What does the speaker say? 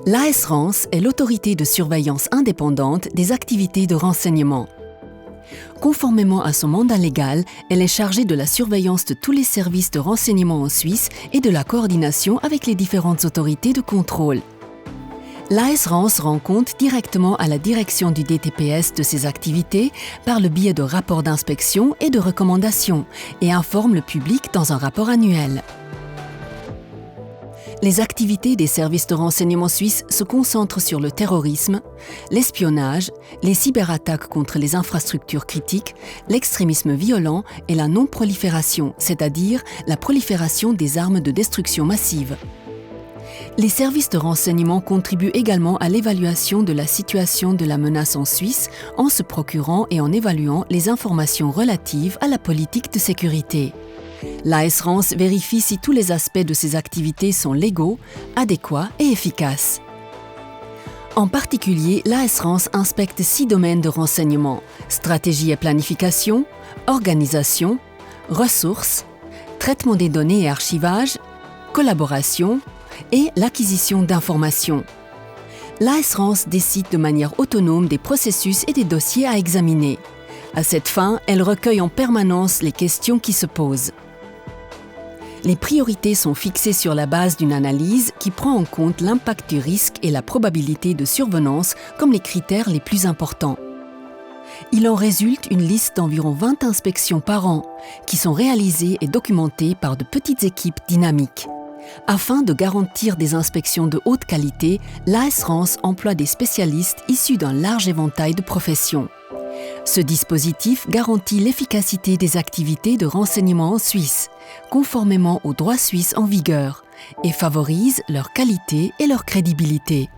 L'AS-RANS est l'autorité de surveillance indépendante des activités de renseignement. Conformément à son mandat légal, elle est chargée de la surveillance de tous les services de renseignement en Suisse et de la coordination avec les différentes autorités de contrôle. L'AS-RANS rend compte directement à la direction du DTPS de ses activités par le biais de rapports d'inspection et de recommandations et informe le public dans un rapport annuel. Les activités des services de renseignement suisses se concentrent sur le terrorisme, l'espionnage, les cyberattaques contre les infrastructures critiques, l'extrémisme violent et la non-prolifération, c'est-à-dire la prolifération des armes de destruction massive. Les services de renseignement contribuent également à l'évaluation de la situation de la menace en Suisse en se procurant et en évaluant les informations relatives à la politique de sécurité. L'AS-RANS vérifie si tous les aspects de ses activités sont légaux, adéquats et efficaces. En particulier, l'AS-RANS inspecte 6 domaines de renseignement: stratégie et planification, organisation, ressources, traitement des données et archivage, collaboration et l'acquisition d'informations. L'AS-RANS décide de manière autonome des processus et des dossiers à examiner. À cette fin, elle recueille en permanence les questions qui se posent. Les priorités sont fixées sur la base d'une analyse qui prend en compte l'impact du risque et la probabilité de survenance comme les critères les plus importants. Il en résulte une liste d'environ 20 inspections par an qui sont réalisées et documentées par de petites équipes dynamiques. Afin de garantir des inspections de haute qualité, l'AS-RANS emploie des spécialistes issus d'un large éventail de professions. Ce dispositif garantit l'efficacité des activités de renseignement en Suisse, conformément au droit suisse en vigueur, et favorise leur qualité et leur crédibilité.